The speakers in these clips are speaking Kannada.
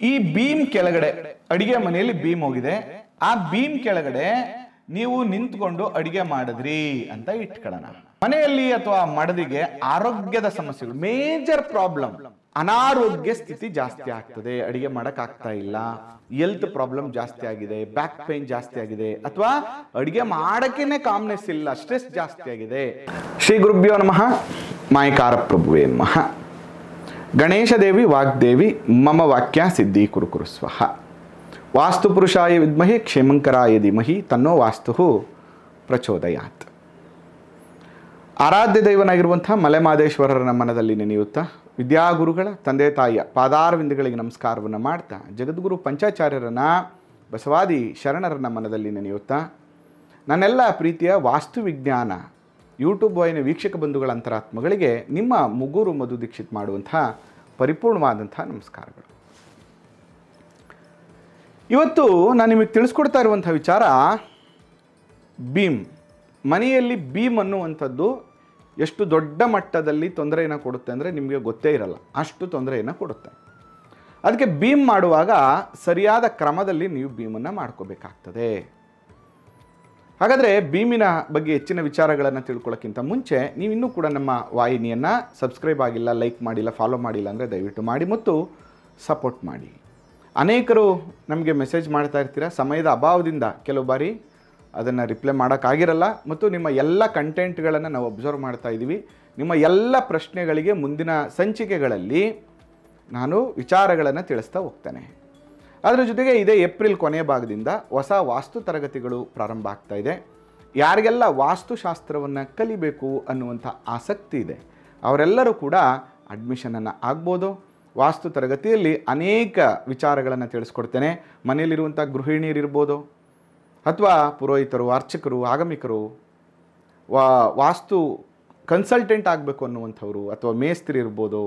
ಈ ಬೀಮ್ ಕೆಳಗಡೆ ಅಡಿಗೆ ಮನೆಯಲ್ಲಿ ಬೀಮ್ ಹೋಗಿದೆ, ಆ ಬೀಮ್ ಕೆಳಗಡೆ ನೀವು ನಿಂತ್ಕೊಂಡು ಅಡಿಗೆ ಮಾಡಿದ್ರಿ ಅಂತ ಇಟ್ಕೊಳ್ಳೋಣ. ಮನೆಯಲ್ಲಿ ಅಥವಾ ಮಡದಿಗೆ ಆರೋಗ್ಯದ ಸಮಸ್ಯೆಗಳು, ಮೇಜರ್ ಪ್ರಾಬ್ಲಮ್, ಅನಾರೋಗ್ಯ ಸ್ಥಿತಿ ಜಾಸ್ತಿ ಆಗ್ತದೆ, ಅಡಿಗೆ ಮಾಡಕ್ ಆಗ್ತಾ ಇಲ್ಲ, ಹೆಲ್ತ್ ಪ್ರಾಬ್ಲಮ್ ಜಾಸ್ತಿ ಆಗಿದೆ, ಬ್ಯಾಕ್ ಪೈನ್ ಜಾಸ್ತಿ ಆಗಿದೆ, ಅಥವಾ ಅಡಿಗೆ ಮಾಡಕ್ಕೇನೆ ಕಾಮ್ನೆಸ್ ಇಲ್ಲ, ಸ್ಟ್ರೆಸ್ ಜಾಸ್ತಿ ಆಗಿದೆ. ಶ್ರೀ ಗುರುಭ್ಯೋ ನಮಃ. ಮಾಯಕಾರ ಪ್ರಭುವೇ ನಮಃ. ಗಣೇಶ ದೇವಿ ವಾಗ್ದೇವಿ ಮಮ ವಾಕ್ಯ ಸಿದ್ಧಿ ಕುರು ಸ್ವಹ. ವಾಸ್ತು ಪುರುಷಾಯ ವಿದ್ಮಹಿ ಕ್ಷೇಮಂಕರಾಯ ಧೀಮಹಿ ತನ್ನೋ ವಾಸ್ತು ಪ್ರಚೋದಯಾತ್. ಆರಾಧ್ಯ ದೈವನಾಗಿರುವಂಥ ಮಲೆಮಹದೇಶ್ವರರ ಮನದಲ್ಲಿ ನೆನೆಯುತ್ತಾ ವಿದ್ಯಾಗುರುಗಳ ತಂದೆ ತಾಯಿಯ ಪಾದಾರವಿಂದಗಳಿಗೆ ನಮಸ್ಕಾರವನ್ನು ಮಾಡ್ತಾ ಜಗದ್ಗುರು ಪಂಚಾಚಾರ್ಯರನ್ನ ಬಸವಾದಿ ಶರಣರನ್ನ ಮನದಲ್ಲಿ ನೆನೆಯುತ್ತಾ ನನ್ನೆಲ್ಲ ಪ್ರೀತಿಯ ವಾಸ್ತು ವಿಜ್ಞಾನ ಯೂಟ್ಯೂಬ್ ವಾಹಿನಿ ವೀಕ್ಷಕ ಬಂಧುಗಳ ಅಂತರಾತ್ಮಗಳಿಗೆ ನಿಮ್ಮ ಮುಗೂರು ಮಧು ದೀಕ್ಷಿತ್ ಮಾಡುವಂಥ ಪರಿಪೂರ್ಣವಾದಂಥ ನಮಸ್ಕಾರಗಳು. ಇವತ್ತು ನಾನು ನಿಮಗೆ ತಿಳಿಸ್ಕೊಡ್ತಾ ಇರುವಂಥ ವಿಚಾರ ಬೀಮ್. ಮನೆಯಲ್ಲಿ ಬೀಮ್ ಅನ್ನುವಂಥದ್ದು ಎಷ್ಟು ದೊಡ್ಡ ಮಟ್ಟದಲ್ಲಿ ತೊಂದರೆಯನ್ನು ಕೊಡುತ್ತೆ ಅಂದರೆ ನಿಮಗೆ ಗೊತ್ತೇ ಇರಲ್ಲ, ಅಷ್ಟು ತೊಂದರೆಯನ್ನು ಕೊಡುತ್ತೆ. ಅದಕ್ಕೆ ಬೀಮ್ ಮಾಡುವಾಗ ಸರಿಯಾದ ಕ್ರಮದಲ್ಲಿ ನೀವು ಬೀಮನ್ನು ಮಾಡ್ಕೋಬೇಕಾಗ್ತದೆ. ಹಾಗಾದರೆ ಬೀಮಿನ ಬಗ್ಗೆ ಹೆಚ್ಚಿನ ವಿಚಾರಗಳನ್ನು ತಿಳ್ಕೊಳ್ಳೋಕ್ಕಿಂತ ಮುಂಚೆ ನೀವು ಇನ್ನೂ ಕೂಡ ನಮ್ಮ ವಾಹಿನಿಯನ್ನು ಸಬ್ಸ್ಕ್ರೈಬ್ ಆಗಿಲ್ಲ, ಲೈಕ್ ಮಾಡಿಲ್ಲ, ಫಾಲೋ ಮಾಡಿಲ್ಲ ಅಂದರೆ ದಯವಿಟ್ಟು ಮಾಡಿ ಮತ್ತು ಸಪೋರ್ಟ್ ಮಾಡಿ. ಅನೇಕರು ನಮಗೆ ಮೆಸೇಜ್ ಮಾಡ್ತಾ ಇರ್ತೀರ, ಸಮಯದ ಅಭಾವದಿಂದ ಕೆಲವು ಬಾರಿ ಅದನ್ನು ರಿಪ್ಲೈ ಮಾಡೋಕ್ಕಾಗಿರಲ್ಲ ಮತ್ತು ನಿಮ್ಮ ಎಲ್ಲ ಕಂಟೆಂಟ್ಗಳನ್ನು ನಾವು ಅಬ್ಸರ್ವ್ ಮಾಡ್ತಾ ಇದ್ದೀವಿ. ನಿಮ್ಮ ಎಲ್ಲ ಪ್ರಶ್ನೆಗಳಿಗೆ ಮುಂದಿನ ಸಂಚಿಕೆಗಳಲ್ಲಿ ನಾನು ವಿಚಾರಗಳನ್ನು ತಿಳಿಸ್ತಾ ಹೋಗ್ತೇನೆ. ಅದರ ಜೊತೆಗೆ ಇದೇ ಏಪ್ರಿಲ್ ಕೊನೆಯ ಭಾಗದಿಂದ ಹೊಸ ವಾಸ್ತು ತರಗತಿಗಳು ಪ್ರಾರಂಭ ಆಗ್ತಾ ಇದೆ. ಯಾರಿಗೆಲ್ಲ ವಾಸ್ತುಶಾಸ್ತ್ರವನ್ನು ಕಲಿಬೇಕು ಅನ್ನುವಂಥ ಆಸಕ್ತಿ ಇದೆ ಅವರೆಲ್ಲರೂ ಕೂಡ ಅಡ್ಮಿಷನನ್ನು ಆಗ್ಬೋದು. ವಾಸ್ತು ತರಗತಿಯಲ್ಲಿ ಅನೇಕ ವಿಚಾರಗಳನ್ನು ತಿಳಿಸ್ಕೊಡ್ತೇನೆ. ಮನೆಯಲ್ಲಿರುವಂಥ ಗೃಹಿಣಿಯರಿರ್ಬೋದು ಅಥವಾ ಪುರೋಹಿತರು, ಅರ್ಚಕರು, ಆಗಮಿಕರು, ವಾಸ್ತು ಕನ್ಸಲ್ಟೆಂಟ್ ಆಗಬೇಕು ಅನ್ನುವಂಥವ್ರು, ಅಥವಾ ಮೇಸ್ತ್ರಿ ಇರ್ಬೋದು,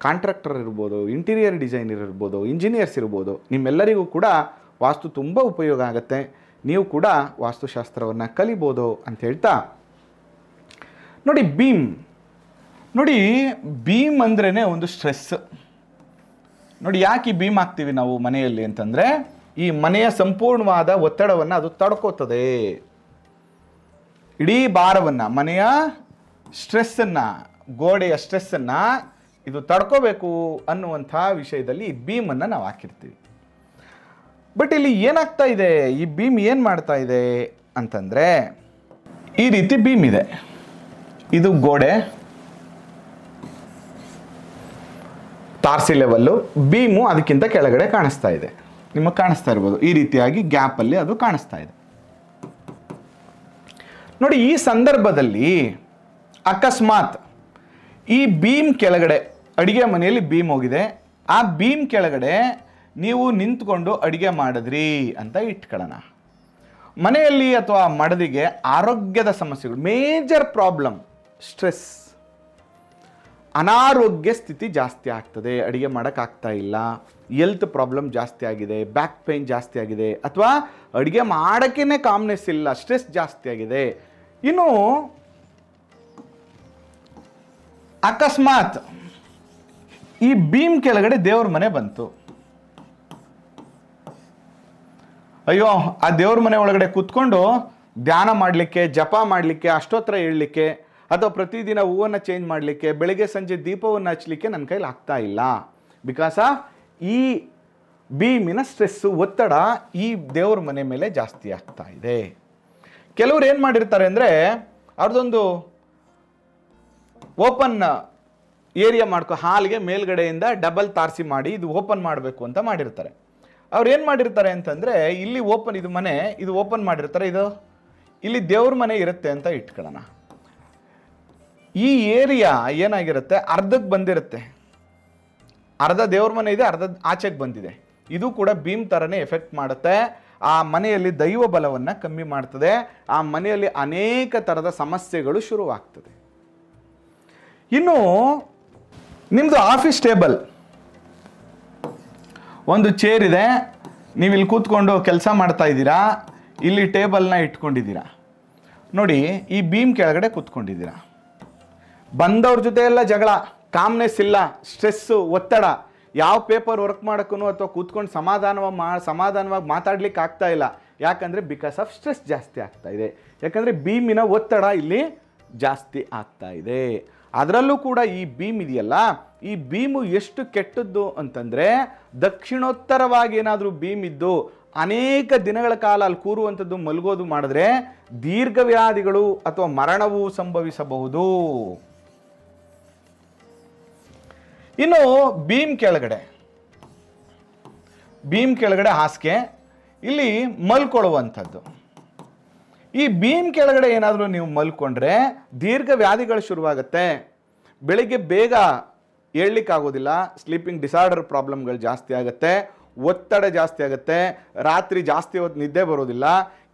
ಕಾಂಟ್ರಾಕ್ಟರ್ ಇರ್ಬೋದು, ಇಂಟೀರಿಯರ್ ಡಿಸೈನರ್ ಇರ್ಬೋದು, ಇಂಜಿನಿಯರ್ಸ್ ಇರ್ಬೋದು, ನಿಮ್ಮೆಲ್ಲರಿಗೂ ಕೂಡ ವಾಸ್ತು ತುಂಬ ಉಪಯೋಗ ಆಗುತ್ತೆ. ನೀವು ಕೂಡ ವಾಸ್ತುಶಾಸ್ತ್ರವನ್ನು ಕಲಿಬೋದು ಅಂತ ಹೇಳ್ತಾ, ನೋಡಿ ಬೀಮ್ ಅಂದ್ರೇ ಒಂದು ಸ್ಟ್ರೆಸ್. ನೋಡಿ ಯಾಕೆ ಈ ಬೀಮ್ ಹಾಕ್ತೀವಿ ನಾವು ಮನೆಯಲ್ಲಿ ಅಂತಂದರೆ, ಈ ಮನೆಯ ಸಂಪೂರ್ಣವಾದ ಒತ್ತಡವನ್ನು ಅದು ತಡ್ಕೋತದೆ. ಇಡೀ ಭಾರವನ್ನು, ಮನೆಯ ಸ್ಟ್ರೆಸ್ಸನ್ನು, ಗೋಡೆಯ ಸ್ಟ್ರೆಸ್ಸನ್ನು ಇದು ತಡ್ಕೋಬೇಕು ಅನ್ನುವಂಥ ವಿಷಯದಲ್ಲಿ ಈ ಬೀಮನ್ನು ನಾವು ಹಾಕಿರ್ತೀವಿ. ಬಟ್ ಇಲ್ಲಿ ಏನಾಗ್ತಾ ಇದೆ, ಈ ಬೀಮ್ ಏನು ಮಾಡ್ತಾ ಇದೆ ಅಂತಂದರೆ, ಈ ರೀತಿ ಬೀಮ್ ಇದೆ, ಇದು ಗೋಡೆ ತಾರಸಿ ಲೆವೆಲ್ಲು, ಬೀಮು ಅದಕ್ಕಿಂತ ಕೆಳಗಡೆ ಕಾಣಿಸ್ತಾ ಇದೆ. ನಿಮಗೆ ಕಾಣಿಸ್ತಾ ಇರ್ಬೋದು, ಈ ರೀತಿಯಾಗಿ ಗ್ಯಾಪಲ್ಲಿ ಅದು ಕಾಣಿಸ್ತಾ ಇದೆ. ನೋಡಿ ಈ ಸಂದರ್ಭದಲ್ಲಿ ಅಕಸ್ಮಾತ್ ಈ ಬೀಮ್ ಕೆಳಗಡೆ, ಅಡಿಗೆ ಮನೆಯಲ್ಲಿ ಬೀಮ್ ಹೋಗಿದೆ, ಆ ಬೀಮ್ ಕೆಳಗಡೆ ನೀವು ನಿಂತ್ಕೊಂಡು ಅಡಿಗೆ ಮಾಡಿದ್ರಿ ಅಂತ ಇಟ್ಕೊಳ್ಳೋಣ. ಮನೆಯಲ್ಲಿ ಅಥವಾ ಮಡದಿಗೆ ಆರೋಗ್ಯದ ಸಮಸ್ಯೆಗಳು, ಮೇಜರ್ ಪ್ರಾಬ್ಲಮ್, ಸ್ಟ್ರೆಸ್, ಅನಾರೋಗ್ಯ ಸ್ಥಿತಿ ಜಾಸ್ತಿ ಆಗ್ತದೆ, ಅಡಿಗೆ ಮಾಡೋಕ್ಕಾಗ್ತಾ ಇಲ್ಲ, ಹೆಲ್ತ್ ಪ್ರಾಬ್ಲಮ್ ಜಾಸ್ತಿ ಆಗಿದೆ, ಬ್ಯಾಕ್ ಪೈನ್ ಜಾಸ್ತಿ ಆಗಿದೆ, ಅಥವಾ ಅಡಿಗೆ ಮಾಡೋಕ್ಕೇನೆ ಕಾಮ್ನೆಸ್ ಇಲ್ಲ, ಸ್ಟ್ರೆಸ್ ಜಾಸ್ತಿ ಆಗಿದೆ. ಇನ್ನು ಅಕಸ್ಮಾತ್ ಈ ಬೀಮ್ ಕೆಳಗಡೆ ದೇವ್ರ ಮನೆ ಬಂತು, ಅಯ್ಯೋ ಆ ದೇವ್ರ ಮನೆ ಒಳಗಡೆ ಕೂತ್ಕೊಂಡು ಧ್ಯಾನ ಮಾಡಲಿಕ್ಕೆ, ಜಪ ಮಾಡಲಿಕ್ಕೆ, ಅಷ್ಟೋತ್ರ ಹೇಳಲಿಕ್ಕೆ, ಅಥವಾ ಪ್ರತಿದಿನ ಹೂವನ್ನು ಚೇಂಜ್ ಮಾಡಲಿಕ್ಕೆ, ಬೆಳಗ್ಗೆ ಸಂಜೆ ದೀಪವನ್ನು ಹಚ್ಚಲಿಕ್ಕೆ ನನ್ನ ಕೈಲಿ ಆಗ್ತಾ ಇಲ್ಲ. ಬಿಕಾಸ್ ಆಫ್ ಈ ಬೀಮಿನ ಸ್ಟ್ರೆಸ್ಸು, ಒತ್ತಡ ಈ ದೇವ್ರ ಮನೆ ಮೇಲೆ ಜಾಸ್ತಿ ಆಗ್ತಾ ಇದೆ. ಕೆಲವ್ರು ಏನು ಮಾಡಿರ್ತಾರೆ ಅಂದರೆ, ಅವ್ರದ್ದೊಂದು ಓಪನ್ ಏರಿಯಾ ಹಾಲ್ಗೆ ಮೇಲ್ಗಡೆಯಿಂದ ಡಬಲ್ ತಾರಸಿ ಮಾಡಿ ಇದು ಓಪನ್ ಮಾಡಬೇಕು ಅಂತ ಮಾಡಿರ್ತಾರೆ. ಅವ್ರು ಏನು ಮಾಡಿರ್ತಾರೆ ಅಂತಂದರೆ, ಇಲ್ಲಿ ಓಪನ್, ಇದು ಮನೆ, ಇದು ಓಪನ್ ಮಾಡಿರ್ತಾರೆ, ಇದು ಇಲ್ಲಿ ದೇವ್ರ ಮನೆ ಇರುತ್ತೆ ಅಂತ ಇಟ್ಕೊಳ್ಳೋಣ. ಈ ಏರಿಯಾ ಏನಾಗಿರುತ್ತೆ, ಅರ್ಧಕ್ಕೆ ಬಂದಿರುತ್ತೆ, ಅರ್ಧ ದೇವ್ರ ಮನೆ ಇದೆ, ಅರ್ಧ ಆಚೆಗೆ ಬಂದಿದೆ. ಇದು ಕೂಡ ಬೀಮ್ ಥರನೇ ಎಫೆಕ್ಟ್ ಮಾಡುತ್ತೆ. ಆ ಮನೆಯಲ್ಲಿ ದೈವ ಬಲವನ್ನು ಕಮ್ಮಿ ಮಾಡ್ತದೆ, ಆ ಮನೆಯಲ್ಲಿ ಅನೇಕ ಥರದ ಸಮಸ್ಯೆಗಳು ಶುರುವಾಗ್ತದೆ. ಇನ್ನು ನಿಮ್ಮದು ಆಫೀಸ್ ಟೇಬಲ್, ಒಂದು ಚೇರ್ ಇದೆ, ನೀವು ಇಲ್ಲಿ ಕೂತ್ಕೊಂಡು ಕೆಲಸ ಮಾಡ್ತಾ ಇದ್ದೀರಾ, ಇಲ್ಲಿ ಟೇಬಲ್ನ ಇಟ್ಕೊಂಡಿದ್ದೀರಾ. ನೋಡಿ ಈ ಬೀಮ್ ಕೆಳಗಡೆ ಕೂತ್ಕೊಂಡಿದ್ದೀರಾ, ಬಂದವ್ರ ಜೊತೆ ಎಲ್ಲ ಜಗಳ, ಕಾಮ್ನೆಸ್ ಇಲ್ಲ, ಸ್ಟ್ರೆಸ್ಸು, ಒತ್ತಡ, ಯಾವ ಪೇಪರ್ ವರ್ಕ್ ಮಾಡೋಕ್ಕೂ ಅಥವಾ ಕೂತ್ಕೊಂಡು ಸಮಾಧಾನವಾಗಿ ಮಾತಾಡ್ಲಿಕ್ಕೆ ಆಗ್ತಾ ಇಲ್ಲ. ಯಾಕಂದರೆ ಬಿಕಾಸ್ ಆಫ್ ಸ್ಟ್ರೆಸ್ ಜಾಸ್ತಿ ಆಗ್ತಾ ಇದೆ. ಯಾಕಂದರೆ ಬೀಮಿನ ಒತ್ತಡ ಇಲ್ಲಿ ಜಾಸ್ತಿ ಆಗ್ತಾ ಇದೆ. ಅದರಲ್ಲೂ ಕೂಡ ಈ ಬೀಮ್ ಇದೆಯಲ್ಲ, ಈ ಬೀಮು ಎಷ್ಟು ಕೆಟ್ಟದ್ದು ಅಂತಂದರೆ, ದಕ್ಷಿಣೋತ್ತರವಾಗಿ ಏನಾದರೂ ಬೀಮ್ ಇದ್ದು ಅನೇಕ ದಿನಗಳ ಕಾಲ ಅಲ್ಲಿ ಕೂರುವಂಥದ್ದು ಮಲಗೋದು ಮಾಡಿದ್ರೆ ದೀರ್ಘವ್ಯಾಧಿಗಳು ಅಥವಾ ಮರಣವೂ ಸಂಭವಿಸಬಹುದು. ಇನ್ನು ಬೀಮ್ ಕೆಳಗಡೆ ಹಾಸಿಗೆ, ಇಲ್ಲಿ ಮಲ್ಕೊಳ್ಳುವಂಥದ್ದು. ಈ ಬೀಮ್ ಕೆಳಗಡೆ ಏನಾದರೂ ನೀವು ಮಲ್ಕೊಂಡ್ರೆ ದೀರ್ಘವ್ಯಾಧಿಗಳು ಶುರುವಾಗುತ್ತೆ. ಬೆಳಿಗ್ಗೆ ಬೇಗ ಏಳಲಿಕ್ಕಾಗೋದಿಲ್ಲ, ಸ್ಲೀಪಿಂಗ್ ಡಿಸಾರ್ಡರ್ ಪ್ರಾಬ್ಲಮ್ಗಳು ಜಾಸ್ತಿ ಆಗುತ್ತೆ, ಒತ್ತಡ ಜಾಸ್ತಿ ಆಗುತ್ತೆ, ರಾತ್ರಿ ಜಾಸ್ತಿ ಹೊತ್ತು ನಿದ್ದೆ ಬರೋದಿಲ್ಲ,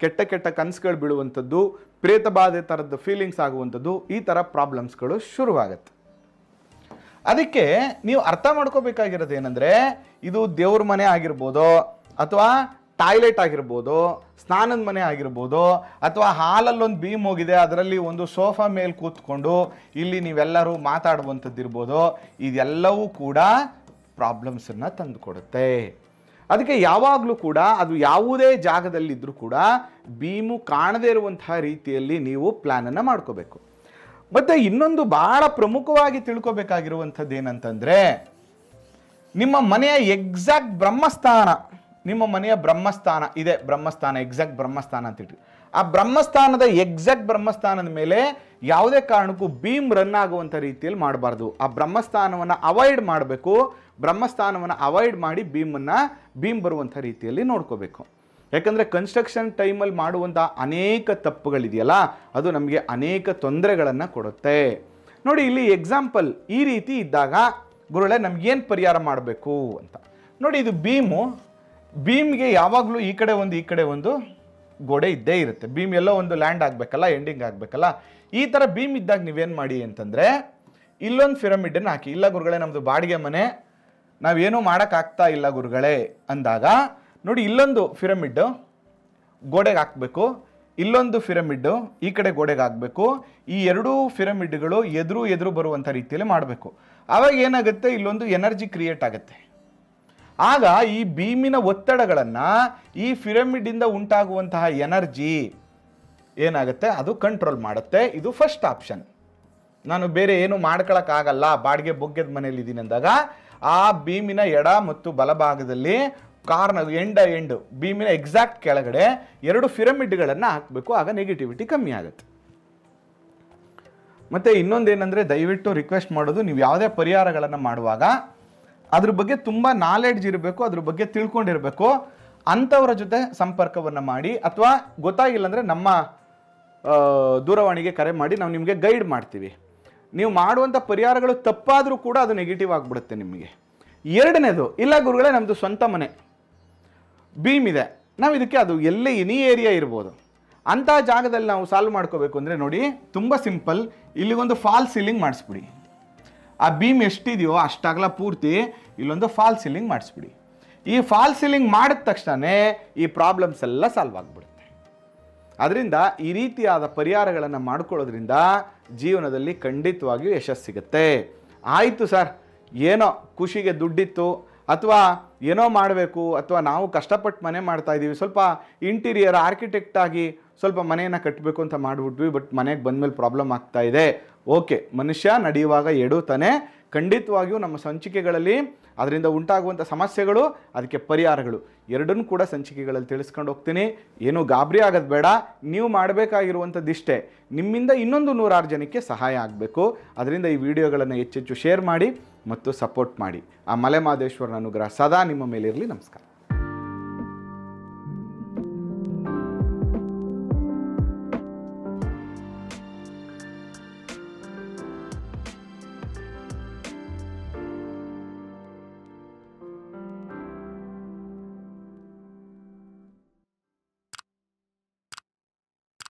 ಕೆಟ್ಟ ಕೆಟ್ಟ ಕನಸುಗಳು ಬೀಳುವಂಥದ್ದು, ಪ್ರೇತ ಬಾಧೆ ಥರದ್ದು ಫೀಲಿಂಗ್ಸ್ ಆಗುವಂಥದ್ದು, ಈ ಥರ ಪ್ರಾಬ್ಲಮ್ಸ್ಗಳು ಶುರುವಾಗುತ್ತೆ. ಅದಕ್ಕೆ ನೀವು ಅರ್ಥ ಮಾಡ್ಕೋಬೇಕಾಗಿರೋದು ಏನಂದರೆ, ಇದು ದೇವ್ರ ಮನೆ ಆಗಿರ್ಬೋದು, ಅಥವಾ ಟಾಯ್ಲೆಟ್ ಆಗಿರ್ಬೋದು, ಸ್ನಾನದ ಮನೆ ಆಗಿರ್ಬೋದು, ಅಥವಾ ಹಾಲಲ್ಲೊಂದು ಬೀಮ್ ಹೋಗಿದೆ ಅದರಲ್ಲಿ ಒಂದು ಸೋಫಾ ಮೇಲೆ ಕೂತ್ಕೊಂಡು ಇಲ್ಲಿ ನೀವೆಲ್ಲರೂ ಮಾತಾಡುವಂಥದ್ದು ಇರ್ಬೋದು, ಇದೆಲ್ಲವೂ ಕೂಡ ಪ್ರಾಬ್ಲಮ್ಸನ್ನು ತಂದು ಕೊಡುತ್ತೆ. ಅದಕ್ಕೆ ಯಾವಾಗಲೂ ಕೂಡ ಅದು ಯಾವುದೇ ಜಾಗದಲ್ಲಿದ್ದರೂ ಕೂಡ ಬೀಮು ಕಾಣದೇ ಇರುವಂತಹ ರೀತಿಯಲ್ಲಿ ನೀವು ಪ್ಲ್ಯಾನನ್ನು ಮಾಡ್ಕೋಬೇಕು. ಮತ್ತು ಇನ್ನೊಂದು ಭಾಳ ಪ್ರಮುಖವಾಗಿ ತಿಳ್ಕೊಬೇಕಾಗಿರುವಂಥದ್ದು ಏನಂತಂದರೆ, ನಿಮ್ಮ ಮನೆಯ ಎಕ್ಸಾಕ್ಟ್ ಬ್ರಹ್ಮಸ್ಥಾನ, ನಿಮ್ಮ ಮನೆಯ ಬ್ರಹ್ಮಸ್ಥಾನ ಇದೆ, ಎಕ್ಸಾಕ್ಟ್ ಬ್ರಹ್ಮಸ್ಥಾನ ಅಂತಿಟ್ಟು, ಆ ಬ್ರಹ್ಮಸ್ಥಾನದ ಎಕ್ಸಾಕ್ಟ್ ಬ್ರಹ್ಮಸ್ಥಾನದ ಮೇಲೆ ಯಾವುದೇ ಕಾರಣಕ್ಕೂ ಬೀಮ್ ರನ್ ಆಗುವಂಥ ರೀತಿಯಲ್ಲಿ ಮಾಡಬಾರ್ದು. ಆ ಬ್ರಹ್ಮಸ್ಥಾನವನ್ನು ಅವಾಯ್ಡ್ ಮಾಡಬೇಕು. ಬ್ರಹ್ಮಸ್ಥಾನವನ್ನು ಅವಾಯ್ಡ್ ಮಾಡಿ ಬೀಮ್ ಬರುವಂಥ ರೀತಿಯಲ್ಲಿ ನೋಡ್ಕೋಬೇಕು. ಯಾಕಂದರೆ ಕನ್ಸ್ಟ್ರಕ್ಷನ್ ಟೈಮಲ್ಲಿ ಮಾಡುವಂಥ ಅನೇಕ ತಪ್ಪುಗಳಿದೆಯಲ್ಲ, ಅದು ನಮಗೆ ಅನೇಕ ತೊಂದರೆಗಳನ್ನು ಕೊಡುತ್ತೆ. ನೋಡಿ, ಇಲ್ಲಿ ಎಕ್ಸಾಂಪಲ್ ಈ ರೀತಿ ಇದ್ದಾಗ ಗುರುಗಳೇ ನಮಗೇನು ಪರಿಹಾರ ಮಾಡಬೇಕು ಅಂತ ನೋಡಿ. ಇದು ಬೀಮ್ಗೆ ಯಾವಾಗಲೂ ಈ ಕಡೆ ಒಂದು ಗೋಡೆ ಇದ್ದೇ ಇರುತ್ತೆ. ಬೀಮ್ ಎಲ್ಲೋ ಒಂದು ಲ್ಯಾಂಡ್ ಆಗಬೇಕಲ್ಲ, ಎಂಡಿಂಗ್ ಆಗಬೇಕಲ್ಲ. ಈ ಥರ ಬೀಮ್ ಇದ್ದಾಗ ನೀವೇನು ಮಾಡಿ ಅಂತಂದರೆ, ಇಲ್ಲೊಂದು ಪಿರಮಿಡನ್ನು ಹಾಕಿ. ಇಲ್ಲ ಗುರುಗಳೇ, ನಮ್ಮದು ಬಾಡಿಗೆ ಮನೆ, ನಾವೇನೂ ಮಾಡೋಕ್ಕಾಗ್ತಾ ಇಲ್ಲ ಗುರುಗಳೇ ಅಂದಾಗ ನೋಡಿ, ಇಲ್ಲೊಂದು ಪಿರಮಿಡ್ ಗೋಡೆಗೆ ಹಾಕಬೇಕು, ಇಲ್ಲೊಂದು ಪಿರಮಿಡ್ ಈ ಕಡೆ ಗೋಡೆಗೆ ಹಾಕಬೇಕು. ಈ ಎರಡೂ ಪಿರಮಿಡ್ಗಳು ಎದುರು ಬರುವಂಥ ರೀತಿಯಲ್ಲಿ ಮಾಡಬೇಕು. ಆವಾಗ ಏನಾಗುತ್ತೆ, ಇಲ್ಲೊಂದು ಎನರ್ಜಿ ಕ್ರಿಯೇಟ್ ಆಗುತ್ತೆ. ಆಗ ಈ ಬೀಮಿನ ಒತ್ತಡಗಳನ್ನು, ಈ ಪಿರಮಿಡಿಂದ ಉಂಟಾಗುವಂತಹ ಎನರ್ಜಿ ಏನಾಗುತ್ತೆ, ಅದು ಕಂಟ್ರೋಲ್ ಮಾಡುತ್ತೆ. ಇದು ಫಸ್ಟ್ ಆಪ್ಷನ್. ನಾನು ಬೇರೆ ಏನು ಮಾಡ್ಕೊಳಕ್ಕಾಗಲ್ಲ, ಬಾಡಿಗೆ ಬೊಗ್ಗೆದ ಮನೇಲಿ ಇದ್ದೀನಿ ಅಂದಾಗ ಆ ಬೀಮಿನ ಎಡ ಮತ್ತು ಬಲಭಾಗದಲ್ಲಿ ಎಂಡ್ ಬೀಮಿನ ಎಕ್ಸಾಕ್ಟ್ ಕೆಳಗಡೆ ಎರಡು ಪಿರಮಿಡ್ಗಳನ್ನು ಹಾಕಬೇಕು. ಆಗ ನೆಗೆಟಿವಿಟಿ ಕಮ್ಮಿ ಆಗುತ್ತೆ. ಮತ್ತು ಇನ್ನೊಂದೇನೆಂದರೆ, ದಯವಿಟ್ಟು ರಿಕ್ವೆಸ್ಟ್ ಮಾಡೋದು, ನೀವು ಯಾವುದೇ ಪರಿಹಾರಗಳನ್ನು ಮಾಡುವಾಗ ಅದ್ರ ಬಗ್ಗೆ ತುಂಬ ನಾಲೆಡ್ಜ್ ಇರಬೇಕು, ಅದ್ರ ಬಗ್ಗೆ ತಿಳ್ಕೊಂಡಿರಬೇಕು. ಅಂಥವರ ಜೊತೆ ಸಂಪರ್ಕವನ್ನು ಮಾಡಿ, ಅಥವಾ ಗೊತ್ತಾಗಿಲ್ಲ ಅಂದರೆ ನಮ್ಮ ದೂರವಾಣಿಗೆ ಕರೆ ಮಾಡಿ, ನಾವು ನಿಮಗೆ ಗೈಡ್ ಮಾಡ್ತೀವಿ. ನೀವು ಮಾಡುವಂಥ ಪರಿಹಾರಗಳು ತಪ್ಪಾದರೂ ಕೂಡ ಅದು ನೆಗೆಟಿವ್ ಆಗಿಬಿಡುತ್ತೆ ನಿಮಗೆ. ಎರಡನೇದು, ಇಲ್ಲ ಗುರುಗಳೇ ನಮ್ಮದು ಸ್ವಂತ ಮನೆ, ಬೀಮ್ ಇದೆ, ನಾವು ಇದಕ್ಕೆ ಅದು ಎಲ್ಲಿ ಎನಿ ಏರಿಯಾ ಇರ್ಬೋದು, ಅಂಥ ಜಾಗದಲ್ಲಿ ನಾವು ಸಾಲ್ವ್ ಮಾಡ್ಕೋಬೇಕು ಅಂದರೆ ನೋಡಿ, ತುಂಬ ಸಿಂಪಲ್. ಇಲ್ಲಿ ಒಂದು ಫಾಲ್ ಸೀಲಿಂಗ್ ಮಾಡಿಸ್ಬಿಡಿ. ಆ ಬೀಮ್ ಎಷ್ಟಿದೆಯೋ ಅಷ್ಟಾಗಲ ಪೂರ್ತಿ ಇಲ್ಲೊಂದು ಫಾಲ್ ಸೀಲಿಂಗ್ ಮಾಡಿಸ್ಬಿಡಿ. ಈ ಫಾಲ್ ಸೀಲಿಂಗ್ ಮಾಡಿದ ತಕ್ಷಣ ಈ ಪ್ರಾಬ್ಲಮ್ಸ್ ಎಲ್ಲ ಸಾಲ್ವ್ ಆಗಿಬಿಡುತ್ತೆ. ಅದರಿಂದ ಈ ರೀತಿಯಾದ ಪರಿಹಾರಗಳನ್ನು ಮಾಡ್ಕೊಳ್ಳೋದ್ರಿಂದ ಜೀವನದಲ್ಲಿ ಖಂಡಿತವಾಗಿಯೂ ಯಶಸ್ಸು ಸಿಗುತ್ತೆ. ಆಯಿತು ಸರ್, ಏನೋ ಖುಷಿಗೆ ದುಡ್ಡಿತ್ತು, ಅಥವಾ ಏನೋ ಮಾಡಬೇಕು, ಅಥವಾ ನಾವು ಕಷ್ಟಪಟ್ಟು ಮನೆ ಮಾಡ್ತಾ ಇದ್ದೀವಿ, ಸ್ವಲ್ಪ ಇಂಟೀರಿಯರ್ ಆರ್ಕಿಟೆಕ್ಟ್ ಆಗಿ ಸ್ವಲ್ಪ ಮನೆಯನ್ನು ಕಟ್ಟಬೇಕು ಅಂತ ಮಾಡಿಬಿಟ್ವಿ, ಬಟ್ ಮನೆಗೆ ಬಂದಮೇಲೆ ಪ್ರಾಬ್ಲಮ್ ಆಗ್ತಾ ಇದೆ. ಓಕೆ, ಮನುಷ್ಯ ನಡೆಯುವಾಗ ಎಡುತ್ತಾನೆ. ಖಂಡಿತವಾಗಿಯೂ ನಮ್ಮ ಸಂಚಿಕೆಗಳಲ್ಲಿ ಅದರಿಂದ ಉಂಟಾಗುವಂಥ ಸಮಸ್ಯೆಗಳು, ಅದಕ್ಕೆ ಪರಿಹಾರಗಳು ಎರಡನ್ನೂ ಕೂಡ ಸಂಚಿಕೆಗಳಲ್ಲಿ ತಿಳಿಸ್ಕೊಂಡು ಹೋಗ್ತೀನಿ. ಏನೂ ಗಾಬರಿ ಆಗೋದು ಬೇಡ. ನೀವು ಮಾಡಬೇಕಾಗಿರುವಂಥದ್ದಿಷ್ಟೇ, ನಿಮ್ಮಿಂದ ಇನ್ನೊಂದು 106 ಜನಕ್ಕೆ ಸಹಾಯ ಆಗಬೇಕು. ಅದರಿಂದ ಈ ವಿಡಿಯೋಗಳನ್ನು ಹೆಚ್ಚೆಚ್ಚು ಶೇರ್ ಮಾಡಿ ಮತ್ತು ಸಪೋರ್ಟ್ ಮಾಡಿ. ಆ ಮಲೆಮಹದೇಶ್ವರನ ಅನುಗ್ರಹ ಸದಾ ನಿಮ್ಮ ಮೇಲಿರಲಿ. ನಮಸ್ಕಾರ.